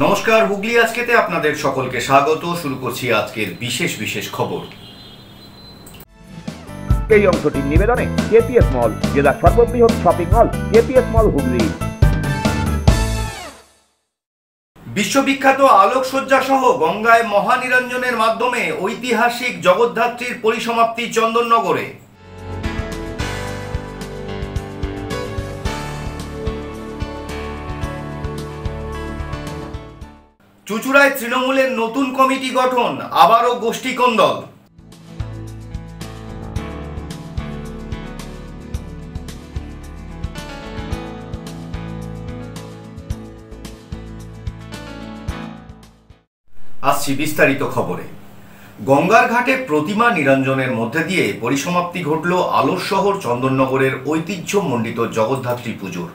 নমস্কার, হুগলি আজকেতে আপনাদের সকলকে স্বাগত। শুরু করছি আজকের বিশেষ বিশেষ খবর। এই অংশটির নিবেদনে কেপিএস মল, জেলার সর্ববৃহৎ শপিং মল কেপিএস মল হুগলি। বিশ্ববিখ্যাত আলোকসজ্জা সহ গঙ্গায় মহানিরঞ্জনের মাধ্যমে ঐতিহাসিক জগদ্ধাত্রীর পরিসমাপ্তি চন্দননগরে। চুঁচুড়ায় তৃণমূলের নতুন কমিটি গঠন, আবারও গোষ্ঠী কোন্দল। আসছি বিস্তারিত খবরে। গঙ্গার ঘাটে প্রতিমা নিরঞ্জনের মধ্যে দিয়ে পরিসমাপ্তি ঘটল আলোর শহর চন্দননগরের ঐতিহ্যমণ্ডিত জগদ্ধাত্রী পুজোর।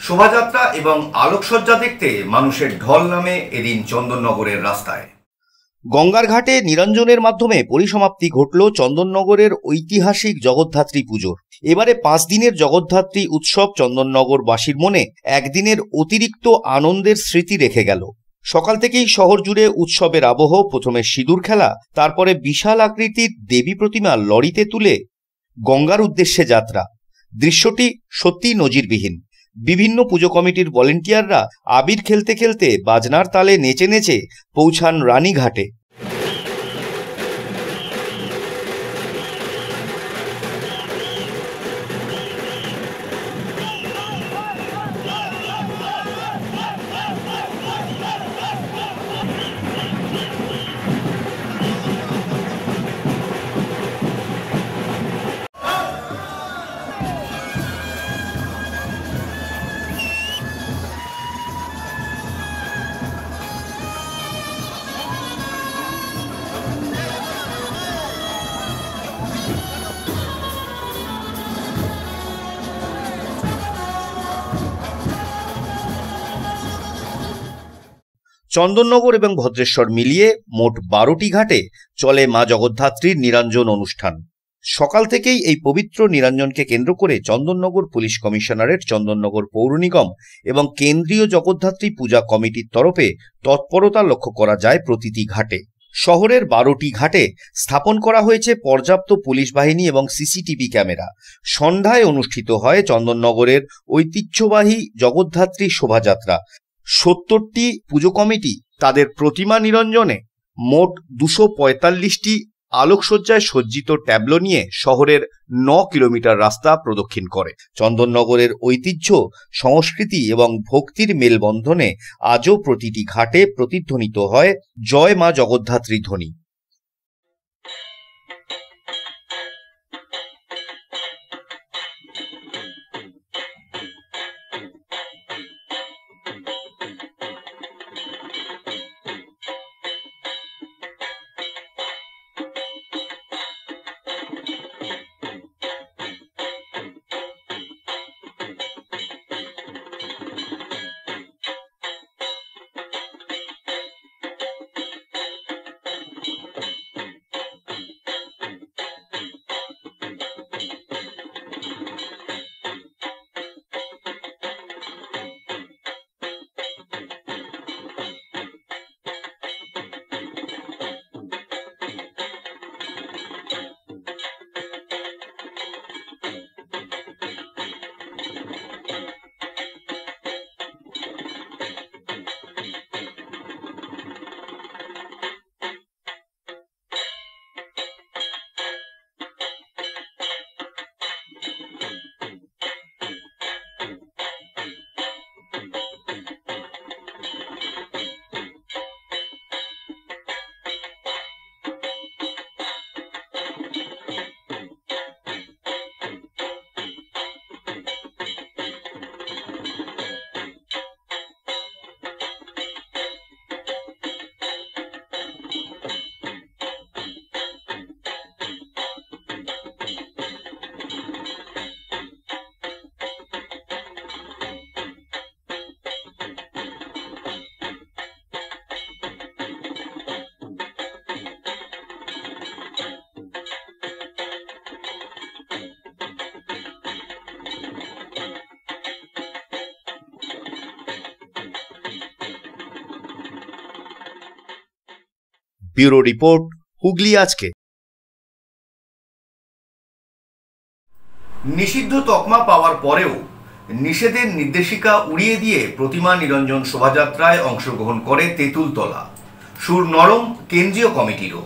শোভাযাত্রা এবং আলোকসজ্জা দেখতে মানুষের ঢল নামে এদিন চন্দননগরের রাস্তায়। গঙ্গার ঘাটে নিরঞ্জনের মাধ্যমে পরিসমাপ্তি ঘটল চন্দননগরের ঐতিহাসিক জগদ্ধাত্রী পুজোর। এবারে 5 দিনের জগদ্ধাত্রী উৎসব চন্দননগরবাসীর মনে একদিনের অতিরিক্ত আনন্দের স্মৃতি রেখে গেল। সকাল থেকেই শহর জুড়ে উৎসবের আবহ। প্রথমে সিঁদুর খেলা, তারপরে বিশাল আকৃতির দেবী প্রতিমা লরিতে তুলে গঙ্গার উদ্দেশ্যে যাত্রা। দৃশ্যটি সত্যিই নজিরবিহীন। বিভিন্ন পুজো কমিটির ভলেন্টিয়াররা আবির খেলতে খেলতে বাজনার তালে নেচে নেচে পৌঁছান রানীঘাটে। চন্দননগর এবং ভদ্রেশ্বর মিলিয়ে মোট 12টি ঘাটে চলে মা জগদ্ধাত্রীর নিরঞ্জন অনুষ্ঠান। সকাল থেকেই এই পবিত্র নিরঞ্জনকে কেন্দ্র করে চন্দননগর পুলিশ কমিশনারেট, চন্দননগর পৌর নিগম এবং কেন্দ্রীয় জগদ্ধাত্রী পূজা কমিটির তরফে তৎপরতা লক্ষ্য করা যায় প্রতিটি ঘাটে। শহরের 12টি ঘাটে স্থাপন করা হয়েছে পর্যাপ্ত পুলিশ বাহিনী এবং সিসিটিভি ক্যামেরা। সন্ধ্যায় অনুষ্ঠিত হয় চন্দননগরের ঐতিহ্যবাহী জগদ্ধাত্রী শোভাযাত্রা। 70টি পুজো কমিটি তাদের প্রতিমা নিরঞ্জনে মোট 245টি আলোকসজ্জায় সজ্জিত ট্যাবলো নিয়ে শহরের 9 কিলোমিটার রাস্তা প্রদক্ষিণ করে। চন্দননগরের ঐতিহ্য, সংস্কৃতি এবং ভক্তির মেলবন্ধনে আজও প্রতিটি ঘাটে প্রতিধ্বনিত হয় জয় মা জগদ্ধাত্রী ধ্বনি। ব্যুরো রিপোর্ট, হুগলি আজকে। নিষিদ্ধ তকমা পাওয়ার পরেও নিষেধের নির্দেশিকা উড়িয়ে দিয়ে প্রতিমা নিরঞ্জন শোভাযাত্রায় অংশগ্রহণ করে তেঁতুলতলা। সুর নরম কেন্দ্রীয় কমিটিরও।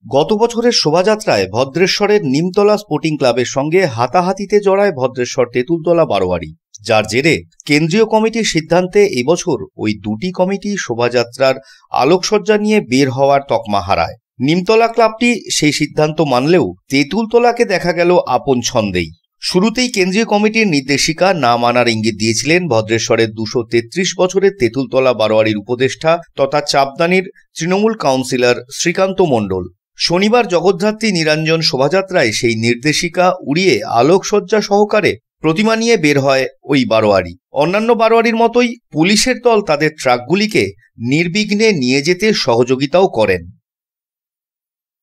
গত বছরের শোভাযাত্রায় ভদ্রেশ্বরের নিমতলা স্পোর্টিং ক্লাবের সঙ্গে হাতাহাতিতে জড়ায় ভদ্রেশ্বর তেঁতুলতলা বারোয়ারি, যার জেরে কেন্দ্রীয় কমিটির সিদ্ধান্তে এবছর ওই দুটি কমিটি শোভাযাত্রার আলোকসজ্জা নিয়ে বের হওয়ার তকমা হারায়। নিমতলা ক্লাবটি সেই সিদ্ধান্ত মানলেও তেঁতুলতলাকে দেখা গেল আপন ছন্দেই। শুরুতেই কেন্দ্রীয় কমিটির নির্দেশিকা না মানার ইঙ্গিত দিয়েছিলেন ভদ্রেশ্বরের 233 বছরের তেঁতুলতলা বারোয়ারির উপদেষ্টা তথা চাপদানির তৃণমূল কাউন্সিলর শ্রীকান্ত মণ্ডল। শনিবার জগদ্ধাত্রী নিরঞ্জন শোভাযাত্রায় সেই নির্দেশিকা উড়িয়ে আলোকসজ্জা সহকারে প্রতিমা নিয়ে বের হয় ওই বারোয়ারি। অন্যান্য বারোয়ারির মতোই পুলিশের দল তাদের ট্রাকগুলিকে নির্বিঘ্নে নিয়ে যেতে সহযোগিতাও করেন।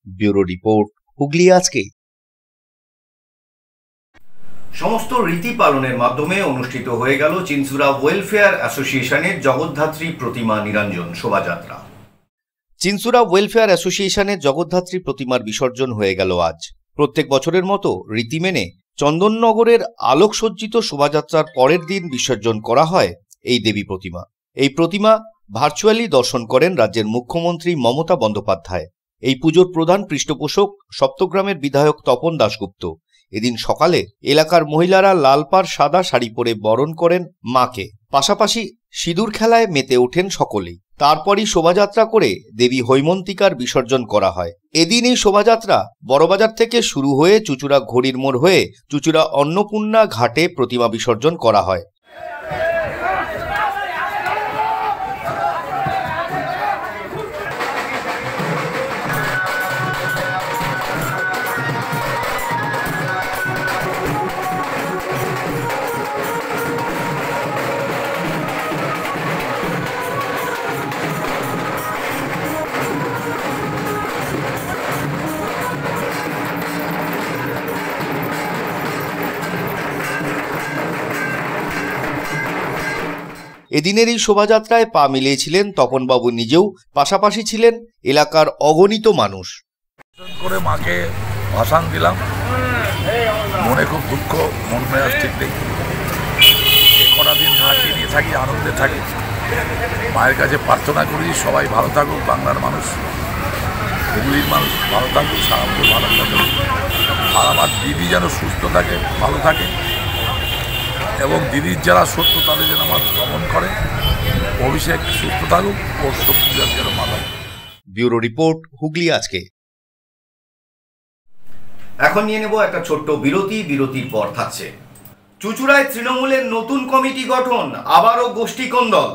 ব্যুরো রিপোর্ট, হুগলি আজকে। সমস্ত রীতি পালনের মাধ্যমে অনুষ্ঠিত হয়ে গেল চিনসুরা ওয়েলফেয়ার অ্যাসোসিয়েশনের জগদ্ধাত্রী প্রতিমা নিরঞ্জন শোভাযাত্রা। চিনসুরা ওয়েলফেয়ার অ্যাসোসিয়েশনের জগদ্ধাত্রী প্রতিমার বিসর্জন হয়ে গেল আজ। প্রত্যেক বছরের মতো রীতি মেনে চন্দননগরের আলোকসজ্জিত শোভাযাত্রার পরের দিন বিসর্জন করা হয় এই দেবী প্রতিমা। এই প্রতিমা ভার্চুয়ালি দর্শন করেন রাজ্যের মুখ্যমন্ত্রী মমতা বন্দ্যোপাধ্যায়। এই পুজোর প্রধান পৃষ্ঠপোষক সপ্তগ্রামের বিধায়ক তপন দাশগুপ্ত। এদিন সকালে এলাকার মহিলারা লালপাড় সাদা শাড়ি পরে বরণ করেন মাকে। পাশাপাশি সিঁদুর খেলায় মেতে ওঠেন সকলেই। তারপরই শোভাযাত্রা করে দেবী হৈমন্তিকার বিসর্জন করা হয়। এদিন এই শোভাযাত্রা বড়বাজার থেকে শুরু হয়ে চুচুড়া ঘড়ির মোড় হয়ে চুচুড়া অন্নপূর্ণা ঘাটে প্রতিমা বিসর্জন করা হয়। এদিনের এই শোভাযাত্রায় পা মিলিয়েছিলেন তপনবাবু নিজেও, পাশাপাশি ছিলেন এলাকার অগণিত মানুষ। করে মাকে ভাসান দিলাম, মনে খুব দুঃখ, মন মেজাজ ঠিক নেই। কটা দিন মাকে নিয়ে থাকি, আনন্দে থাকি, মায়ের কাছে প্রার্থনা করি সবাই ভালো থাকুক, বাংলার মানুষ, হুগলির মানুষ ভালো থাকুক, সারা ভালো থাকুক, আর আমার দিদি যেন সুস্থ থাকে, ভালো থাকে, এবং দিদির যারা সত্য তাদের যেন আমার দমন করে। অভিষেক সুস্থ থাকুক, ওর শক্তি যেন মাথা। ব্যুরো রিপোর্ট, হুগলি আজকে। এখন নিয়ে নেব একটা ছোট্ট বিরতি। বিরতির পর থাকছে চুচুড়ায় তৃণমূলের নতুন কমিটি গঠন, আবারও গোষ্ঠী কোন্দল।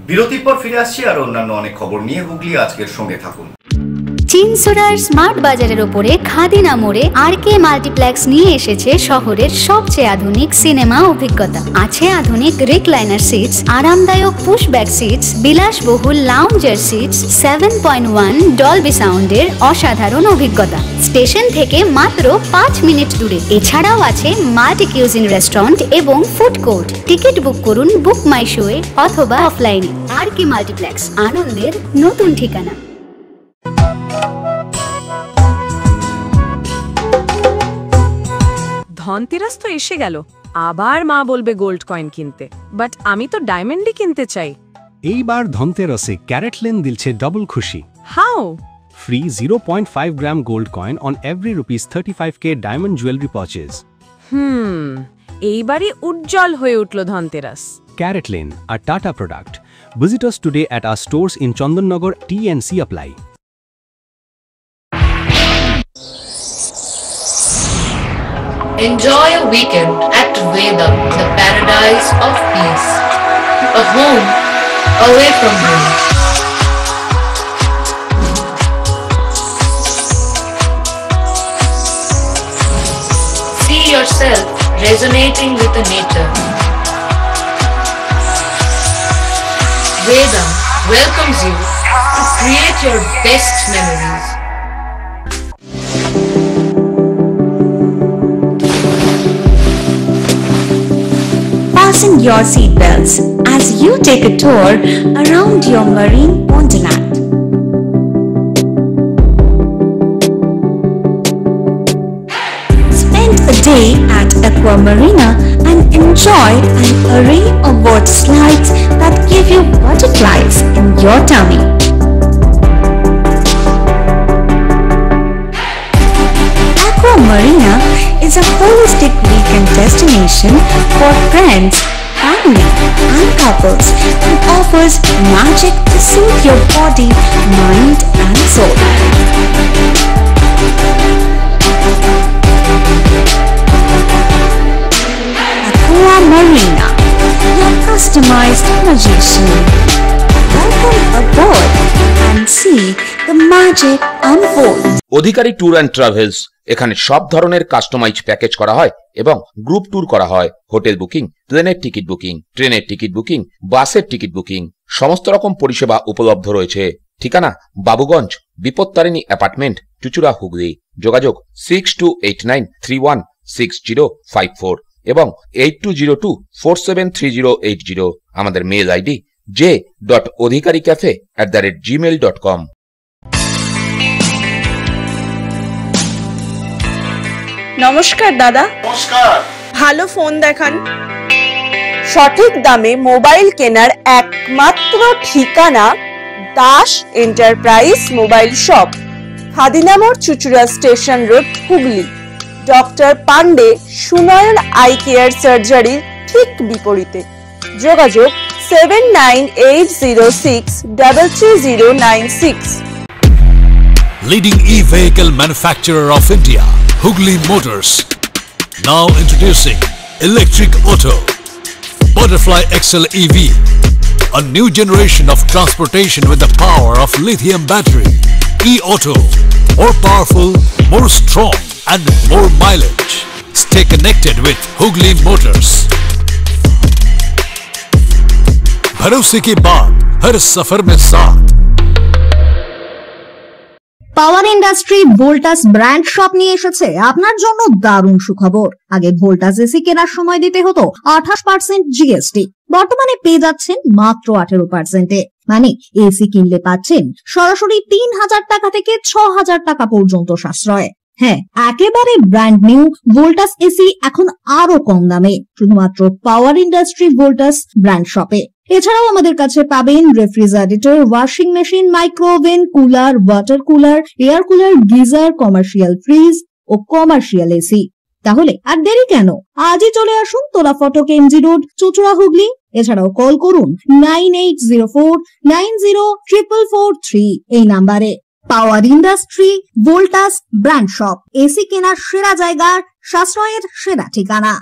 বিরতির পর ফিরে আসছি আর অন্যান্য অনেক খবর নিয়ে। হুগলি আজকের সঙ্গে থাকুন। চিনসুরার স্মার্ট বাজারের ওপরে খাদিনা মোড়ে আরকে মাল্টিপ্লেক্স নিয়ে এসেছে শহরের সবচেয়ে আধুনিক সিনেমা অভিজ্ঞতা। আছে আধুনিক রিক্লাইনার সিটস, আরামদায়ক পুশব্যাক সিটস, বিলাসবহুল লাউঞ্জার সিটস, 7.1 ডলবি সাউন্ডের অসাধারণ অভিজ্ঞতা। স্টেশন থেকে মাত্র 5 মিনিট দূরে। এছাড়াও আছে মাল্টি কিউজিন রেস্টুরেন্ট এবং ফুড কোর্ট। টিকিট বুক করুন বুক মাই শোয়ে অথবা অফলাইনে। আরকে মাল্টিপ্লেক্স, আনন্দের নতুন ঠিকানা। ধনতেরাস তো এসে গেল, আবার মা বলবে গোল্ড কয়েন কিনতে, বাট আমি তো ডায়মন্ডই কিনতে চাই। এইবার ধনতেরাসে ক্যারেটলেন দিলছে ডবল খুশি। How? Free 0.5 gram gold coin on every ₹35K diamond jewelry purchase. এইবারই উজ্জ্বল হয়ে উঠল Dhanteras. CaratLane, a Tata product. Visit us today at our stores in Chandannagar. T&C apply. Enjoy a weekend at Vedam, the paradise of peace. A home away from home. See yourself resonating with the nature. Vedam welcomes you to create your best memories. Fasten your seatbelts as you take a tour around your marine wonderland. Spend a day at Aqua Marina and enjoy an array of water slides that give you butterflies in your tummy. Aqua Marina is a holistic weekend destination for friends, family and couples and offers magic to soothe your body, mind and soul. Aqua Marina, your customized magician. Welcome aboard and see the magic unfold. Adhikari tour and travels এখানে সব ধরনের customise package করা হয় এবং group tour করা হয়। Hotel booking, প্লেনের ticket booking, ট্রেনের টিকিট বুকিং, বাসের টিকিট বুকিং, সমস্ত রকম পরিষেবা উপলব্ধ রয়েছে। ঠিকানা বাবুগঞ্জ, বিপত্তারিণী অ্যাপার্টমেন্ট, চুচুড়া, হুগলি। যোগাযোগ 6289316054 এবং 8202473080। আমাদের মেল আইডি j.odhikaricafe@gmail.com। নমস্কার দাদা। নমস্কার। ভালো ফোন দেখান। সঠিক দামে মোবাইল কেনার একমাত্র ঠিকানা Das enterprise mobile shop, Khadinamor, চুচুড়া station road, Hooghly. Doctor Pandey Sunayan eye care সার্জারির ঠিক বিপরীতে। যোগাযোগ 7980633096। Leading e-vehicle manufacturer of India, Hugli Motors. Now introducing Electric Auto, Butterfly XL EV, a new generation of transportation with the power of lithium battery. E-Auto, more powerful, more strong and more mileage. Stay connected with Hugli Motors. भरोसे के बाद हर सफर में साथ। পাওয়ার industry Voltas brand shop নিয়ে এসেছে আপনার জন্য দারুণ সুখবর। আগে ভোল্টাস এসি কেনার সময় দিতে হতো 28% জিএসটি, বর্তমানে পেয়ে যাচ্ছেন মাত্র 18%। মানে এসি কিনলে পাচ্ছেন সরাসরি 3000 টাকা থেকে 6000 টাকা পর্যন্ত সাশ্রয়। হ্যাঁ, একেবারে ব্র্যান্ড নিউ ভোল্টাস এসি এখন আরো কম দামে, শুধুমাত্র পাওয়ার ইন্ডাস্ট্রি ভোল্টাস ব্র্যান্ড শপে। এছাড়াও আমাদের কাছে পাবেন refrigerator, washing machine, microoven, cooler, water cooler, air cooler, geyser, commercial fridge ও কমার্শিয়াল এসি। তাহলে আর দেরি কেন, আজই চলে আসুন তোলা ফটক, এমজি রোড, চুচুড়া, হুগলি। এছাড়াও কল করুন 9804904443 এই নাম্বারে। Power industry Voltas brand shop, AC কেনার সেরা জায়গা, সাশ্রয়ের সেরা ঠিকানা।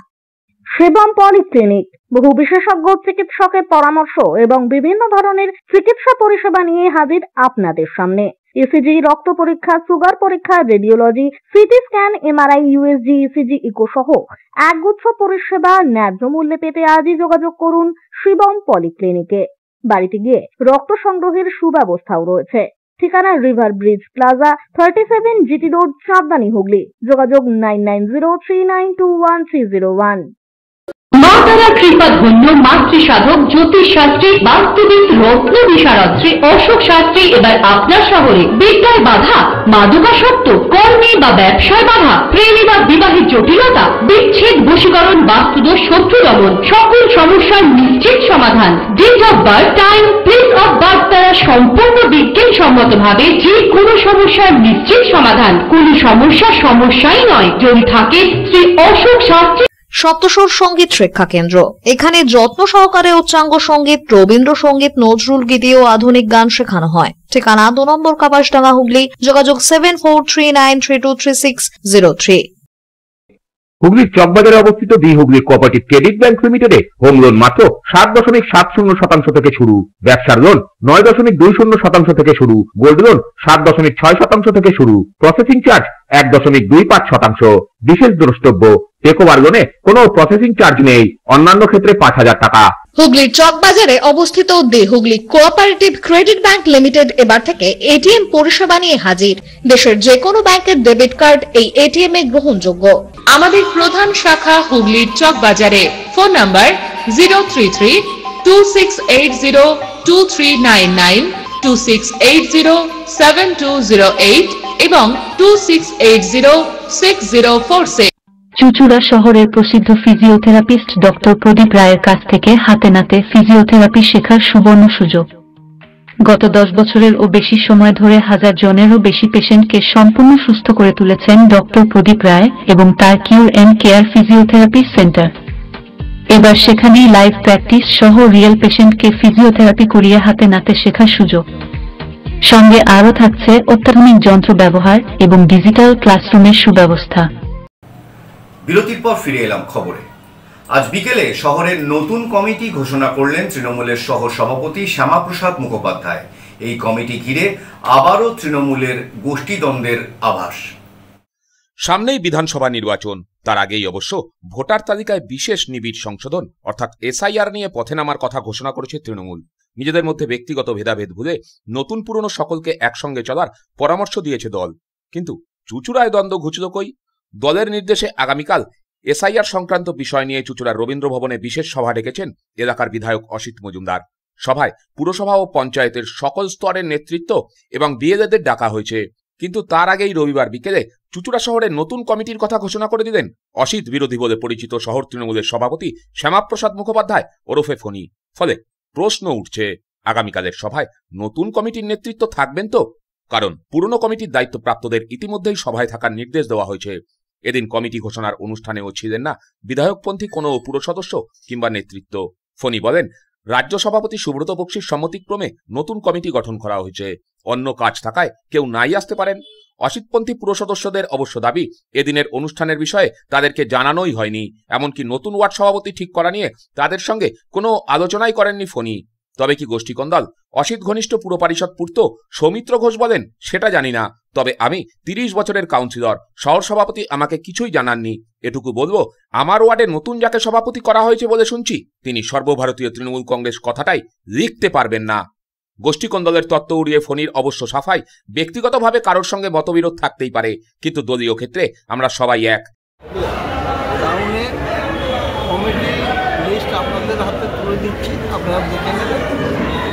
শিবম পলিক্লিনিক বহু বিশেষজ্ঞ চিকিৎসকের পরামর্শ এবং বিভিন্ন ধরনের চিকিৎসা পরিষেবা নিয়ে হাজির আপনাদের সামনে। ইসিজি, রক্ত পরীক্ষা, সুগার পরীক্ষা, radiology, CT scan, MRI, USG, ECG, echo সহ একগুচ্ছ পরিষেবা ন্যায্য মূল্যে পেতে আজই যোগাযোগ করুন শিবম পলিক্লিনিকে। বাড়িতে গিয়ে রক্ত সংগ্রহের সুব্যবস্থাও রয়েছে। ঠিকানা river bridge plaza, 37 GT road, Chandni, Hooghly. যোগাযোগ 9903921301। মা তারা কৃপা ধন্য মাতৃ সাধক, জ্যোতিষ শাস্ত্রী, বাস্তুবিদ, রত্ন বিশারদ অশোক শাস্ত্রী এবার আপনার শহরে। বিদ্যায় বাধা, মাদকাসক্ত, কর্মে বা ব্যবসায় বাধা, প্রেমে বা বিবাহের জটিলতা, বিচ্ছেদ, বশীকরণ, বাস্তুদোষ, শত্রু দমন, সকল সমস্যার নিশ্চিত সমাধান। Date of birth, time, place of birth দ্বারা সম্পূর্ণ বিজ্ঞানসম্মত ভাবে যে কোনো সমস্যার নিশ্চিত সমাধান। কোন সমস্যাই নয় যদি থাকে শ্রী অশোক শাস্ত্রী। সপ্তস্বর সঙ্গীত শিক্ষা কেন্দ্র, এখানে যত্ন সহকারে উচ্চাঙ্গ সঙ্গীত, রবীন্দ্রসঙ্গীত, নজরুল গীতি ও আধুনিক গান শেখানো হয়। ঠিকানা 2 নম্বর কাপাসডাঙ্গা, হুগলি। যোগাযোগ 7439323603। হুগলির চকবাজারে অবস্থিত the Hooghly cooperative credit bank লিমিটেডে হোম লোন মাত্র 7.70% থেকে শুরু, ব্যবসার লোন 9.20% থেকে শুরু, গোল্ড লোন 7.6% থেকে শুরু, প্রসেসিং চার্জ 1.25%। বিশেষ দ্রষ্টব্য, টেকওভার লোনে কোনো প্রসেসিং চার্জ নেই, অন্যান্য ক্ষেত্রে 5000 টাকা। হুগলির চকবাজারে অবস্থিত the Hooghly cooperative credit bank limited এবার থেকে এটিএম পরিষেবা নিয়ে হাজির। দেশের যে কোনো ব্যাংকের ডেবিট কার্ড এই এটিএম এ গ্রহণযোগ্য। আমাদের প্রধান শাখা হুগলির চকবাজারে। ফোন নাম্বার 033 2680 2399, 2680 7208 এবং 2680 6046। চুঁচুড়া শহরের প্রসিদ্ধ ফিজিওথেরাপিস্ট ডক্টর প্রদীপ রায়ের কাছ থেকে হাতে নাতে ফিজিওথেরাপি শেখার সুবর্ণ সুযোগ। গত 10 বছরের ও বেশি সময় ধরে 1000 জনেরও বেশি পেশেন্টকে সম্পূর্ণ সুস্থ করে তুলেছেন ডক্টর প্রদীপ রায় এবং তার কিউর এন্ড কেয়ার ফিজিওথেরাপি সেন্টার। এবার সেখানেই লাইভ প্র্যাকটিস সহ রিয়েল পেশেন্টকে ফিজিওথেরাপি করিয়ে হাতে নাতে শেখার সুযোগ। সঙ্গে আরও থাকছে অত্যাধুনিক যন্ত্র ব্যবহার এবং ডিজিটাল ক্লাসরুমের সুব্যবস্থা। বিরতির পর ফিরে এলাম খবরে। আজ বিকেলে শহরের নতুন কমিটি ঘোষণা করলেন তৃণমূলের সহ সভাপতি শ্যামাপ্রসাদ মুখোপাধ্যায়। এই কমিটি ঘিরে আবারও তৃণমূলের গোষ্ঠীদ্বন্দ্বের আভাস। সামনেই বিধানসভা নির্বাচন, তার আগেই অবশ্য ভোটার তালিকায় বিশেষ নিবিড় সংশোধন অর্থাৎ এসআইআর নিয়ে পথে নামার কথা ঘোষণা করেছে তৃণমূল। নিজেদের মধ্যে ব্যক্তিগত ভেদাভেদ ভুলে নতুন পুরনো সকলকে একসঙ্গে চলার পরামর্শ দিয়েছে দল। কিন্তু চুঁচুড়ায় দ্বন্দ্ব ঘুচল কই? দলের নির্দেশে আগামীকাল এসআইআর সংক্রান্ত বিষয় নিয়ে চুঁচুড়ার রবীন্দ্র ভবনে বিশেষ সভা ডেকেছেন এলাকার বিধায়ক অসিত মজুমদার। সভায় পুরসভা ও পঞ্চায়েতের সকল স্তরের নেতৃত্ব এবং বিএলএদের ডাকা হয়েছে। কিন্তু তার আগেই রবিবার বিকেলে চুঁচুড়া শহরের নতুন কমিটির কথা ঘোষণা করে দিলেন অসিত বিরোধী বলে পরিচিত শহর তৃণমূলের সভাপতি শ্যামাপ্রসাদ মুখোপাধ্যায় ওরফে ফণি। ফলে প্রশ্ন উঠছে, আগামীকালের সভায় নতুন কমিটির নেতৃত্ব থাকবেন তো? কারণ পুরনো কমিটির দায়িত্বপ্রাপ্তদের ইতিমধ্যেই সভায় থাকার নির্দেশ দেওয়া হয়েছে। এদিন কমিটি ঘোষণার অনুষ্ঠানেও ছিলেন না বিধায়কপন্থী কোনো পুরো সদস্য কিংবা নেতৃত্ব। ফণি বলেন, রাজ্য সভাপতি সুব্রত বক্সির সম্মতিক্রমে নতুন কমিটি গঠন করা হয়েছে। অন্য কাজ থাকায় কেউ নাই আসতে পারেন। অসিতপন্থী পুরো সদস্যদের অবশ্য দাবি, এদিনের অনুষ্ঠানের বিষয়ে তাদেরকে জানানোই হয়নি। এমনকি নতুন ওয়ার্ড সভাপতি ঠিক করা নিয়ে তাদের সঙ্গে কোনো আলোচনাই করেননি ফণি। তবে কি গোষ্ঠী কোন্দল? অসিত ঘনিষ্ঠ পুর পরিষদ পূর্ত সৌমিত্র ঘোষ বলেন, সেটা জানি না, তবে আমি 30 বছরের কাউন্সিলর, শহর সভাপতি আমাকে কিছুই জানাননি। এটুকু বলবো, আমার ওয়ার্ডে নতুন যাকে সভাপতি করা হয়েছে বলে শুনছি তিনি সর্বভারতীয় তৃণমূল কংগ্রেস কথাটাই লিখতে পারবেন না। গোষ্ঠী কোন্দলের তত্ত্ব উড়িয়ে ফণির অবশ্য সাফাই, ব্যক্তিগতভাবে কারোর সঙ্গে মতবিরোধ থাকতেই পারে, কিন্তু দলীয় ক্ষেত্রে আমরা সবাই এক। আপনাদের হাতে তুলে দিচ্ছি, আপনারা দেখে নেবেন।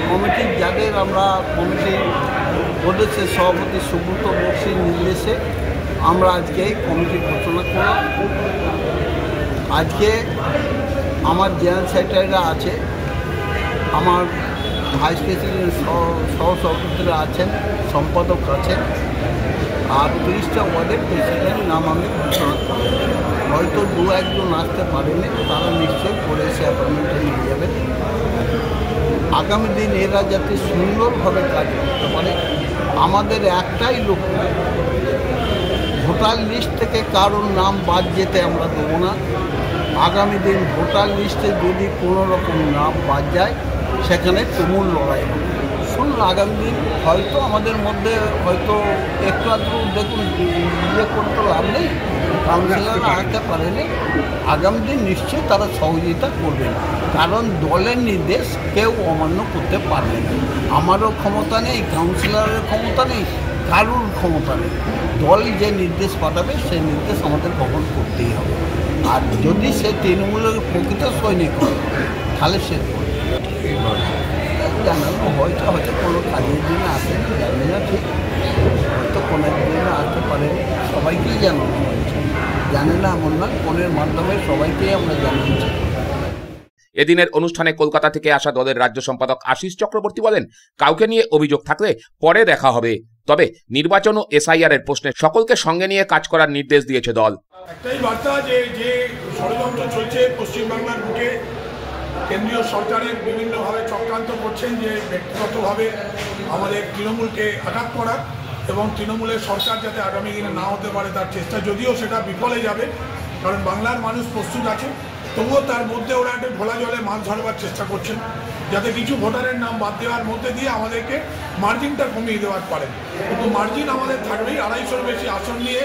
কমিটির যাদের আমরা কমিটির বলেছে সভাপতি সুব্রত বক্সির নির্দেশে আমরা আজকে কমিটি ঘোষণা করলাম। আজকে আমার জেনারেল সেক্রেটারিরা আছে, আমার ভাইস প্রেসিডেন্ট সহ সভাপতিরা আছেন, সম্পাদক আছেন, আর 30টা ওয়ার্ডের প্রেসিডেন্ট নাম আমি ঘোষণা করলাম। হয়তো 2-1জন আসতে পারেনি, তারা নিশ্চয়ই পরে এসে অ্যাপয়েন্টমেন্টে নিয়ে যাবেন। আগামী দিন এরা যাতে সুন্দরভাবে কাজ করতে পারে, আমাদের একটাই লক্ষ্য, ভোটার লিস্ট থেকে কারোর নাম বাদ যেতে আমরা দেবো না। আগামী দিন ভোটার লিস্টে যদি কোনো রকম নাম বাদ যায়, সেখানে তুমুল লড়াই হবে। শুনুন, আগামী দিন হয়তো আমাদের মধ্যে হয়তো একটু আধটু দেখুন ইয়ে করতে লাভ নেই, কাউন্সিলররা আসতে পারেনি। আগামী দিন নিশ্চয়ই তারা সহযোগিতা করবে, কারণ দলের নির্দেশ কেউ অমান্য করতে পারবে না। আমারও ক্ষমতা নেই, কাউন্সিলরের ক্ষমতা নেই, কারুর ক্ষমতা নেই। দল যে নির্দেশ পাঠাবে সেই নির্দেশ আমাদের বহন করতেই হবে। আর যদি সে তৃণমূলের প্রকৃত সৈনিক হয়, তাহলে সে জানানো হয়তো কোনো কাজের জন্য আসেন, জানি না ঠিক, হয়তো কোনো জন্য আসতে পারে, সবাইকেই জানানো হয়েছে। জানে না এমন না, ফোনের মাধ্যমে সবাইকেই আমরা জানিয়েছি। এদিনের অনুষ্ঠানে কলকাতা থেকে আসা দলের রাজ্য সম্পাদক আশিস চক্রবর্তী বলেন, কাউকে নিয়ে অভিযোগ থাকলে পরে দেখা হবে, তবে নির্বাচন ও এসআইআর এর প্রশ্নে সকলকে সঙ্গে নিয়ে কাজ করার নির্দেশ দিয়েছে দল। একটাই বার্তা, যে ষড়যন্ত্র চলছে পশ্চিমবাংলার বুকে, কেন্দ্রীয় সরকারের বিভিন্নভাবে চক্রান্ত করছেন যে ব্যক্তিগতভাবে আমাদের তৃণমূলকে আঘাত করার এবং তৃণমূলের সরকার যাতে আগামী দিনে না হতে পারে তার চেষ্টা, যদিও সেটা বিফলে যাবে, কারণ বাংলার মানুষ প্রস্তুত আছে, তবুও তার মধ্যে ওরা একটা ঘোলা জলে মাছ ধরবার চেষ্টা করছেন, যাতে কিছু ভোটারের নাম বাদ দেওয়ার মধ্যে দিয়ে আমাদেরকে মার্জিনটা কমিয়ে দেওয়ার পারে। কিন্তু মার্জিন আমাদের থাকবেই, 250-র বেশি আসন নিয়ে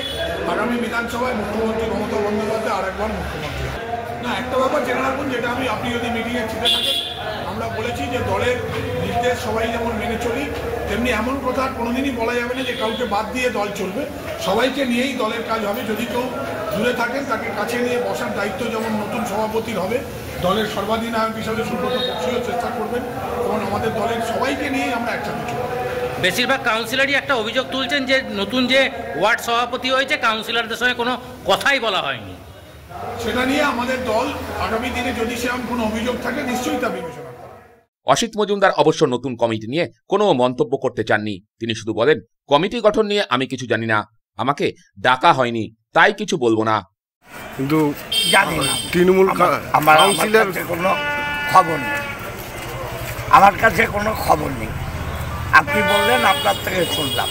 আগামী বিধানসভায় মুখ্যমন্ত্রী মমতা বন্দ্যোপাধ্যায় আরেকবার মুখ্যমন্ত্রী। না, একটা ব্যাপার জেনে রাখুন, যেটা আপনি যদি মিটিংয়ে ছিটে থাকেন, আমরা বলেছি যে দলের নির্দেশ সবাই যেমন মেনে চলি, তেমনি এমন কথা কোনোদিনই বলা যাবে না যে কাউকে বাদ দিয়ে দল চলবে। সবাইকে নিয়েই দলের কাজ হবে। যদি কেউ দূরে থাকেন তাকে কাছে নিয়ে বসার দায়িত্ব যেমন নতুন সভাপতির হবে, দলের সর্বাধিনায়ক হিসাবে সুব্রত বক্সিও চেষ্টা করবেন এবং আমাদের দলের সবাইকে নিয়ে আমরা একসাথে চলব। বেশিরভাগ কাউন্সিলরই একটা অভিযোগ তুলছেন যে নতুন যে ওয়ার্ড সভাপতি হয়েছে কাউন্সিলরদের সঙ্গে কোনো কথাই বলা হয়নি। সেটা নিয়ে আমাদের দল আগামী দিনে যদি সেরকম কোনো অভিযোগ থাকে নিশ্চয়ই তা বিবেচনা করবে। অসিত মজুমদার অবশ্য নতুন কমিটি নিয়ে কোনো মন্তব্য করতে চাননি। তিনি শুধু বলেন, কমিটি গঠন নিয়ে আমি কিছু জানি না, আমাকে ডাকা হয়নি, তাই কিছু বলবো না। কিন্তু তৃণমূল কাউন্সিলর কোনো খবর নেই, আমার কাছে কোনো খবর নেই, আপনি বললেন আপনার থেকে শুনলাম।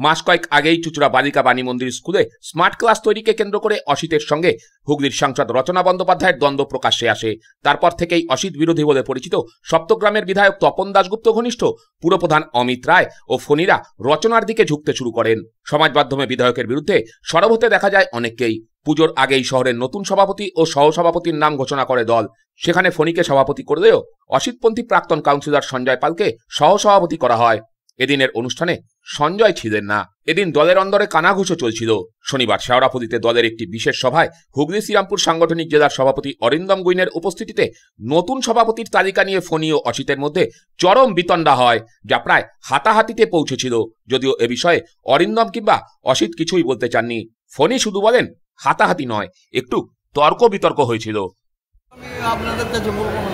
মাস কয়েক আগেই চুচুড়া বালিকা বাণী মন্দির স্কুলে স্মার্ট ক্লাস তৈরিকে কেন্দ্র করে অসিতের সঙ্গে হুগলির সাংসদ রচনা বন্দ্যোপাধ্যায়ের দ্বন্দ্ব প্রকাশ্যে আসে। তারপর থেকেই অসিত বিরোধী বলে পরিচিত সপ্তগ্রামের বিধায়ক তপন দাশগুপ্ত ঘনিষ্ঠ পুরপ্রধান অমিত রায় ও ফণীরা রচনার দিকে ঝুঁকতে শুরু করেন। সমাজ মাধ্যমে বিধায়কের বিরুদ্ধে সরব হতে দেখা যায় অনেককেই। পুজোর আগেই শহরের নতুন সভাপতি ও সহসভাপতির নাম ঘোষণা করে দল। সেখানে ফণীকে সভাপতি করলেও অসিতপন্থী প্রাক্তন কাউন্সিলর সঞ্জয় পালকে সহসভাপতি করা হয়। এদিনের অনুষ্ঠানে সঞ্জয় ছিলেন না। এদিন দলের অন্দরে কানাঘুষো চলছিল। শনিবার শেওড়াফুলিতে দলের একটি বিশেষ সভায় হুগলি শ্রীরামপুর সাংগঠনিক জেলার সভাপতি অরিন্দম গুইনের উপস্থিতিতে নতুন সভাপতির তালিকা নিয়ে ফণী ও অসিতের মধ্যে চরম বিতণ্ডা হয়, যা প্রায় হাতাহাতিতে পৌঁছেছিল। যদিও এ বিষয়ে অরিন্দম কিংবা অসিত কিছুই বলতে চাননি। ফণী শুধু বলেন, হাতাহাতি নয়, একটু তর্ক বিতর্ক হয়েছিল। আপনাদের কাছে বলবো না,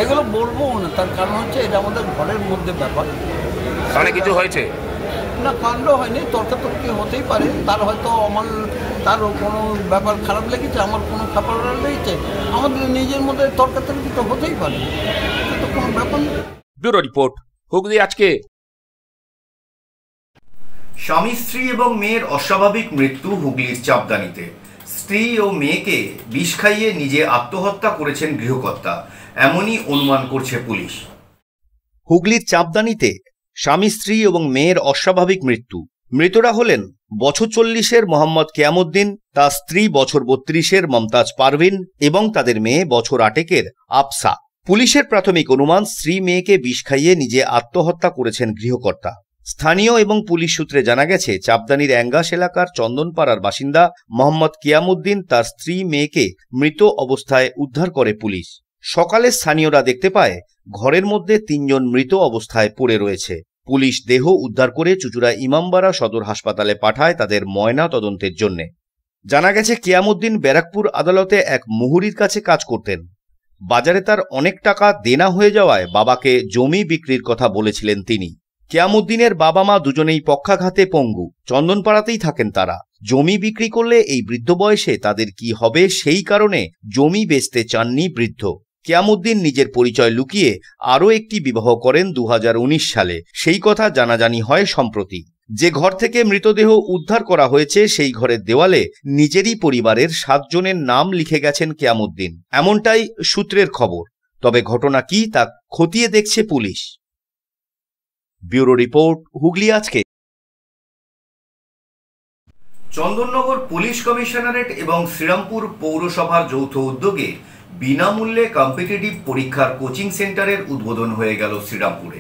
এগুলো বলবো না, তার কারণ হচ্ছে এটা আমাদের ঘরের মধ্যে ব্যাপার। অনেক কিছু হয়েছে না, কাণ্ড হয়নি, তর্কাতর্কি হতেই পারে। তার হয়তো তার কোনো ব্যাপার খারাপ লেগেছে, আমার কোনো খারাপ লেগেছে, আমাদের নিজের মধ্যে তর্কাতর্কি তো হতেই পারে, কিন্তু কোনো ব্যাপার নেই। ব্যুরো রিপোর্ট, হুগলি আজকে। স্বামী স্ত্রী এবং মেয়ের অস্বাভাবিক মৃত্যু হুগলির চাপদানিতে। স্ত্রী ও মেয়েকে বিষ খাইয়ে নিজে আত্মহত্যা করেছেন গৃহকর্তা, এমনই অনুমান করছে পুলিশ। হুগলির চাপদানিতে স্বামী স্ত্রী এবং মেয়ের অস্বাভাবিক মৃত্যু। মৃতরা হলেন বছর 40-এর মোহাম্মদ কিয়ামুদ্দিন, তার স্ত্রী বছর 32-এর মমতাজ পারভিন এবং তাদের মেয়ে বছর 8-এর আফসা। পুলিশের প্রাথমিক অনুমান, স্ত্রী মেয়েকে বিষ খাইয়ে নিজে আত্মহত্যা করেছেন গৃহকর্তা। স্থানীয় এবং পুলিশ সূত্রে জানা গেছে, চাপদানির অ্যাঙ্গাস এলাকার চন্দনপাড়ার বাসিন্দা মোহাম্মদ কিয়ামুদ্দিন তার স্ত্রী মেয়েকে মৃত অবস্থায় উদ্ধার করে পুলিশ। সকালে স্থানীয়রা দেখতে পায় ঘরের মধ্যে 3 জন মৃত অবস্থায় পড়ে রয়েছে। পুলিশ দেহ উদ্ধার করে চুচুড়া ইমামবাড়া সদর হাসপাতালে পাঠায় তাদের ময়না তদন্তের জন্য। জানা গেছে, কিয়ামুদ্দিন ব্যারাকপুর আদালতে এক মুহুরির কাছে কাজ করতেন। বাজারে তার অনেক টাকা দেনা হয়ে যাওয়ায় বাবাকে জমি বিক্রির কথা বলেছিলেন তিনি। কিয়ামুদ্দিনের বাবা মা দুজনেই পক্ষাঘাতে পঙ্গু, চন্দনপাড়াতেই থাকেন তারা। জমি বিক্রি করলে এই বৃদ্ধ বয়সে তাদের কি হবে, সেই কারণে জমি বেচতে চাননি বৃদ্ধ। কিয়ামুদ্দিন নিজের পরিচয় লুকিয়ে আরও একটি বিবাহ করেন 2019 সালে। সেই কথা জানাজানি হয় সম্প্রতি। যে ঘর থেকে মৃতদেহ উদ্ধার করা হয়েছে সেই ঘরের দেওয়ালে নিজেরই পরিবারের 7 জনের নাম লিখে গেছেন কিয়ামুদ্দিন, এমনটাই সূত্রের খবর। তবে ঘটনা কি তা খতিয়ে দেখছে পুলিশ। ব্যুরো রিপোর্ট, হুগলি আজকে। চন্দননগর পুলিশ কমিশনারেট এবং শ্রীরামপুর পৌরসভার যৌথ উদ্যোগে বিনামূল্যে কম্পিটিটিভ পরীক্ষার কোচিং সেন্টারের উদ্বোধন হয়ে গেল শ্রীরামপুরে।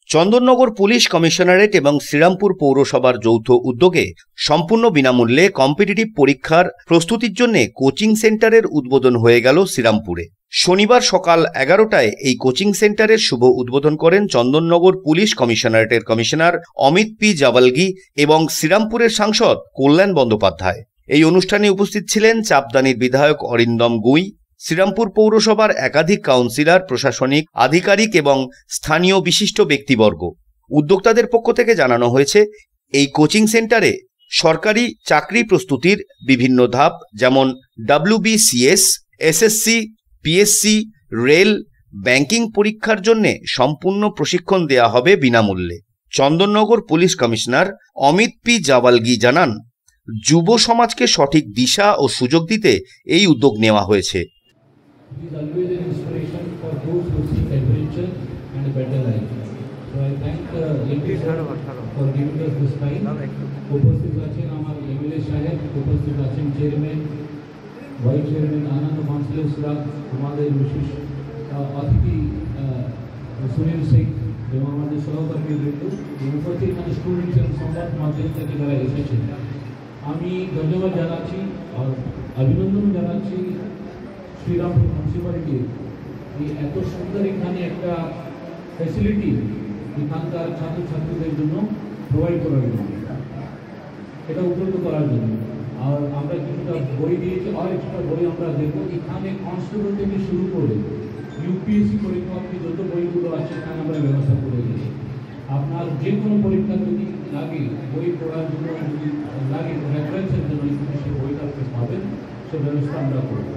চন্দননগর পুলিশ কমিশনারেট এবং শ্রীরামপুর পৌরসভার যৌথ উদ্যোগে সম্পূর্ণ বিনামূল্যে কম্পিটিটিভ পরীক্ষার প্রস্তুতির জন্য কোচিং সেন্টারের উদ্বোধন হয়ে গেল শ্রীরামপুরে। শনিবার সকাল 11টায় এই কোচিং সেন্টারের শুভ উদ্বোধন করেন চন্দননগর পুলিশ কমিশনারেটের কমিশনার অমিত পি জাওয়ালগি এবং শ্রীরামপুরের সাংসদ কল্যাণ বন্দ্যোপাধ্যায়। এই অনুষ্ঠানে উপস্থিত ছিলেন চাপদানির বিধায়ক অরিন্দম গুই, শ্রীরামপুর পৌরসভার একাধিক কাউন্সিলর, প্রশাসনিক আধিকারিক এবং স্থানীয় বিশিষ্ট ব্যক্তিবর্গ। উদ্যোক্তাদের পক্ষ থেকে জানানো হয়েছে, এই কোচিং সেন্টারে সরকারি চাকরি প্রস্তুতির বিভিন্ন ধাপ, যেমন WBCS, SSC, PSC, rail, banking পরীক্ষার জন্য সম্পূর্ণ প্রশিক্ষণ দেয়া হবে বিনামূল্যে। Chandannagar police commissioner Amit P Jawalgi জানান, যুব সমাজকে সঠিক দিশা ও সুযোগ দিতে এই উদ্যোগ নেওয়া হয়েছে। ভাইস চেয়ারম্যান আনন্দ কাউন্সিলর সুরাগ, আমাদের বিশেষ অতিথি সুনীল সিং এবং আমাদের সহকর্মীবৃন্দ উপস্থিত স্টুডেন্টস এবং সংবাদ মাধ্যম থেকে যারা এসেছেন, আমি ধন্যবাদ জানাচ্ছি আর অভিনন্দন জানাচ্ছি শ্রীরামপুর মিউনিসিপ্যালিটি এই এত সুন্দর এখানে একটা ফ্যাসিলিটি এখানকার ছাত্রছাত্রীদের জন্য প্রোভাইড করার জন্য, এটা উপলব্ধ করার জন্য। আর আমরা কিছুটা বই দিয়েছি, আর এক্সট্রা বই আমরা দেবো। এখানে কনস্টেবল থেকে শুরু করে ইউপিএসসি পরীক্ষা অব্দি যত বইগুলো আছে এখানে আমরা ব্যবস্থা করে দিয়েছি। আপনার যে কোনো পরীক্ষা যদি লাগে, বই পড়ার জন্য যদি লাগে, রেফারেন্সের জন্য সেই বইটা আপনি পাবেন, সে ব্যবস্থা আমরা করব।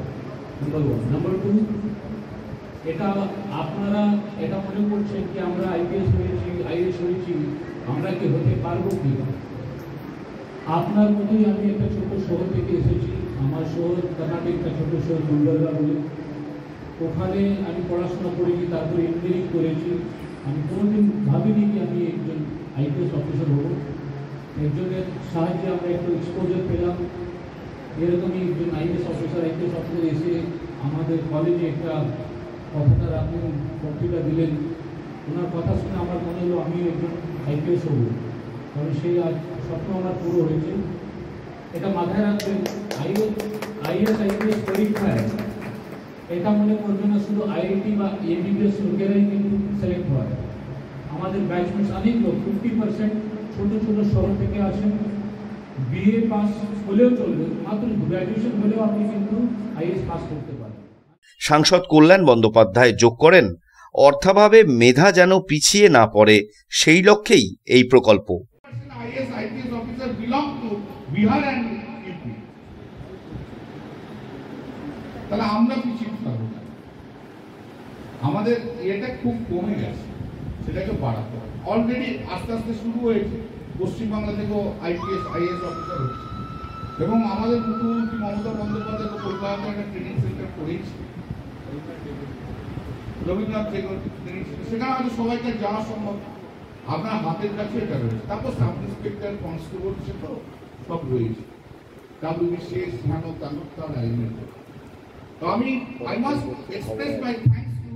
নাম্বার 1। নাম্বার 2, এটা আপনারা এটা মনে করছেন কি আমরা আইপিএস হয়েছি, আইএস হয়েছি, আমরা কি হতে পারবো কি? আপনার মতোই আমি একটা ছোট শহর থেকে এসেছি। আমার শহর কর্ণাটক, একটা ছোট শহর গুলবার্গা বলে, ওখানে আমি পড়াশোনা করেছি, তারপরে ইঞ্জিনিয়ারিং করেছি। আমি কোনোদিন ভাবিনি কি আমি একজন আইপিএস অফিসার হব। একজনের সাহায্যে আমরা একটু এক্সপোজার পেলাম। এরকমই একজন আইপিএস অফিসার এসে আমাদের কলেজে একটা কথাটা রাখলেন, বক্তৃতা দিলেন। ওনার কথা শুনে আমার মনে হলো আমি একজন আইপিএস হব, কারণ সেই আজ স্বপ্ন আমার পুরো হয়েছে। এটা মাথায় রাখবেন, আইএস আইপিএস পরীক্ষায় এটা মনে করবে না শুধু আইআইটি বা এমবিবিএস লোকেরাই কিন্তু সিলেক্ট হয়। আমাদের ব্যাচমেটস অনেক লোক 50% ছোট ছোট শহর থেকে আসেন। বিএ পাস হলেও চলবে, মাত্র গ্র্যাজুয়েশন হলেও আপনি কিন্তু আইএস পাস করতে পারেন। সাংসদ কল্যাণ বন্দ্যোপাধ্যায় যোগ করেন, অর্থাভাবে মেধা যেন পিছিয়ে না পড়ে সেই লক্ষ্যেই এই প্রকল্প। তাহলে আমরা পিছিয়ে থাকবো না, আমাদের এটা খুব কমে গেছে, সেটাকে বাড়াতে হবে। অলরেডি আস্তে আস্তে শুরু হয়েছে, পশ্চিমবাংলা থেকেও আইপিএস আইএস অফিসার হচ্ছে, এবং আমাদের মুখ্যমন্ত্রী মমতা বন্দ্যোপাধ্যায় কলকাতাতে একটা ট্রেনিং সেন্টার করেছে, রবীন্দ্রনাথ ট্রেনিং সেন্টার, সেখানে হয়তো সবাইকে যাওয়া সম্ভব। আপনার হাতের কাছে এটা রয়েছে। তারপর সাব ইন্সপেক্টর, কনস্টেবল, সেটাও সব রয়েছে। WBCS, ধ্যান ও তার element. I must express my thanks to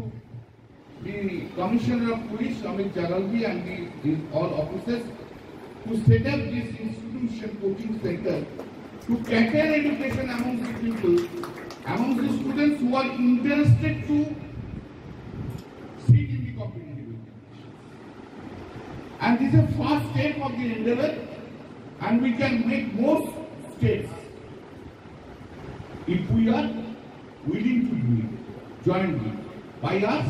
the Commissioner of Police, Amit Jagalvi, and his all officers who set up this institution coaching center to cater education among the people, among the students who are interested to sit in the competitive examination. And this is a first step of the endeavor, and we can make more steps if we are willing to do it jointly by us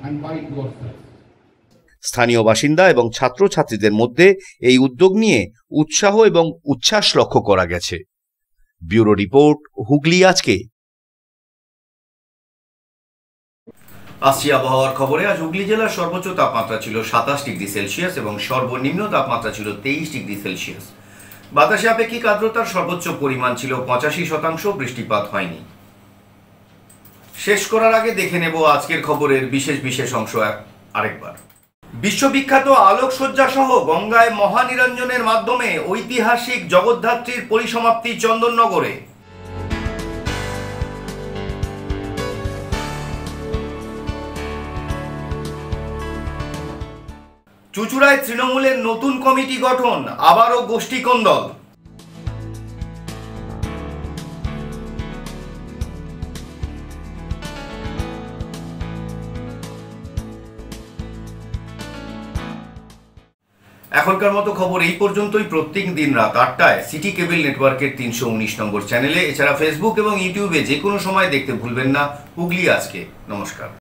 and by yourself. স্থানীয় বাসিন্দা এবং ছাত্রছাত্রীদের মধ্যে এই উদ্যোগ নিয়ে উৎসাহ এবং উচ্ছ্বাস লক্ষ্য করা গেছে। ব্যুরো রিপোর্ট, হুগলি আজকে। আসছি আবহাওয়ার খবরে। আজ হুগলি জেলার সর্বোচ্চ তাপমাত্রা ছিল 27 ডিগ্রি সেলসিয়াস এবং সর্বনিম্ন তাপমাত্রা ছিল 23 ডিগ্রি সেলসিয়াস। বাতাসে আপেক্ষিক আর্দ্রতার সর্বোচ্চ পরিমাণ ছিল 85%। বৃষ্টিপাত হয়নি। শেষ করার আগে দেখে নেব আজকের খবরের বিশেষ অংশ আরেকবার। বিশ্ববিখ্যাত আলোকসজ্জা সহ গঙ্গায় মহানিরঞ্জনের মাধ্যমে ঐতিহাসিক জগদ্ধাত্রীর পরিসমাপ্তি চন্দননগরে। চুঁচুড়ায় তৃণমূলের নতুন কমিটি গঠন, আবারও গোষ্ঠী কোন্দল। এখনকার মতো খবর এই পর্যন্তই। প্রত্যেক দিন রাত 8টায় সিটি কেবল নেটওয়ার্কের 319 নম্বর চ্যানেলে, এছাড়া ফেসবুক এবং ইউটিউবে যে কোনো সময় দেখতে ভুলবেন না হুগলি আজকে। নমস্কার।